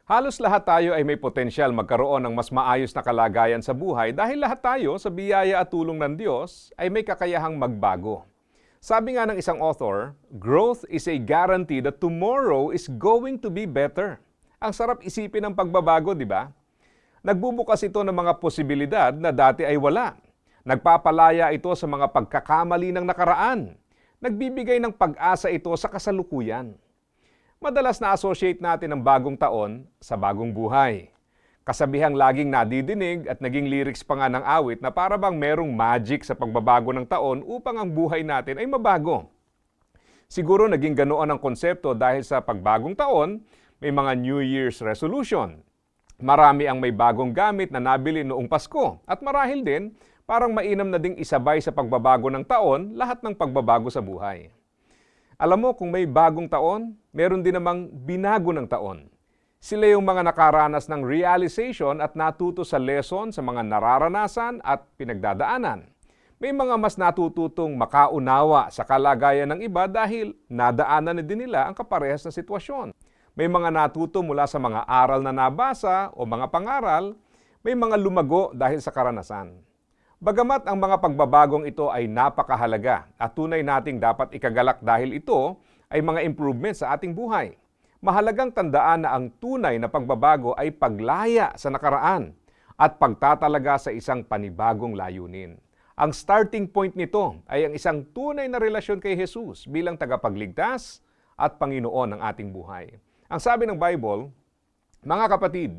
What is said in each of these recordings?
Halos lahat tayo ay may potensyal magkaroon ng mas maayos na kalagayan sa buhay dahil lahat tayo sa biyaya at tulong ng Diyos ay may kakayahang magbago. Sabi nga ng isang author, growth is a guarantee that tomorrow is going to be better. Ang sarap isipin ng pagbabago, di ba? Nagbubukas ito ng mga posibilidad na dati ay wala. Nagpapalaya ito sa mga pagkakamali ng nakaraan. Nagbibigay ng pag-asa ito sa kasalukuyan. Madalas na-associate natin ang bagong taon sa bagong buhay. Kasabihang laging nadidinig at naging lyrics pa nga ng awit na para bang merong magic sa pagbabago ng taon upang ang buhay natin ay mabago. Siguro naging ganoon ang konsepto dahil sa pagbagong taon, may mga New Year's resolution. Marami ang may bagong gamit na nabili noong Pasko at marahil din parang mainam na ding isabay sa pagbabago ng taon lahat ng pagbabago sa buhay. Alam mo, kung may bagong taon, meron din namang binago ng taon. Sila yung mga nakaranas ng realization at natuto sa lesson sa mga nararanasan at pinagdadaanan. May mga mas natututong makaunawa sa kalagayan ng iba dahil nadaanan na din nila ang kaparehas na sitwasyon. May mga natuto mula sa mga aral na nabasa o mga pangaral, may mga lumago dahil sa karanasan. Bagamat ang mga pagbabagong ito ay napakahalaga at tunay nating dapat ikagalak dahil ito ay mga improvements sa ating buhay. Mahalagang tandaan na ang tunay na pagbabago ay paglaya sa nakaraan at pagtatalaga sa isang panibagong layunin. Ang starting point nito ay ang isang tunay na relasyon kay Jesus bilang tagapagligtas at Panginoon ng ating buhay. Ang sabi ng Bible, mga kapatid,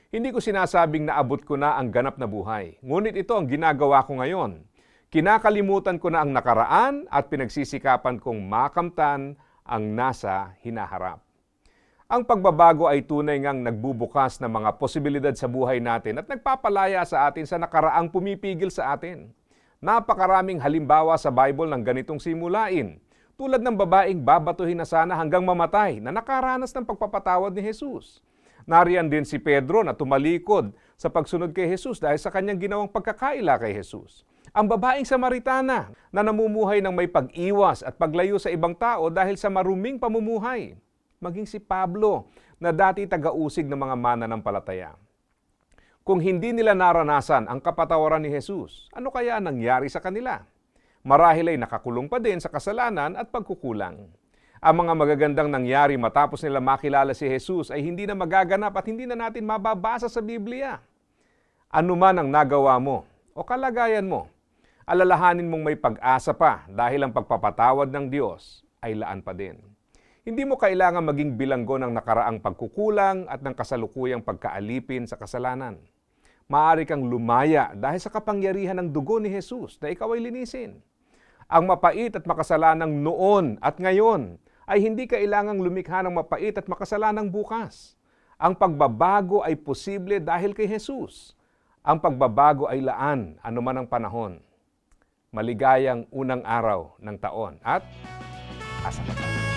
hindi ko sinasabing naabot ko na ang ganap na buhay. Ngunit ito ang ginagawa ko ngayon. Kinakalimutan ko na ang nakaraan at pinagsisikapan kong makamtan ang nasa hinaharap. Ang pagbabago ay tunay ngang nagbubukas ng mga posibilidad sa buhay natin at nagpapalaya sa atin sa nakaraang pumipigil sa atin. Napakaraming halimbawa sa Bible ng ganitong simulain. Tulad ng babaeng babatuhin na sana hanggang mamatay na nakaranas ng pagpapatawad ni Jesus. Nariyan din si Pedro na tumalikod sa pagsunod kay Jesus dahil sa kanyang ginawang pagkakaila kay Jesus. Ang babaeng Samaritana na namumuhay ng may pag-iwas at paglayo sa ibang tao dahil sa maruming pamumuhay. Maging si Pablo na dati taga-usig ng mga mananampalataya. Kung hindi nila naranasan ang kapatawaran ni Jesus, ano kaya ang nangyari sa kanila? Marahil ay nakakulong pa din sa kasalanan at pagkukulang. Ang mga magagandang nangyari matapos nila makilala si Jesus ay hindi na magaganap at hindi na natin mababasa sa Biblia. Ano man ang nagawa mo o kalagayan mo, alalahanin mong may pag-asa pa dahil ang pagpapatawad ng Diyos ay laan pa din. Hindi mo kailangan maging bilanggo ng nakaraang pagkukulang at ng kasalukuyang pagkaalipin sa kasalanan. Maaari kang lumaya dahil sa kapangyarihan ng dugo ni Jesus na ikaw ay linisin. Ang mapait at makasalanang noon at ngayon ay hindi kailangang lumikha ng mapait at makasalanang bukas. Ang pagbabago ay posible dahil kay Jesus. Ang pagbabago ay laan anuman ang panahon. Maligayang unang araw ng taon at asa pa tayo.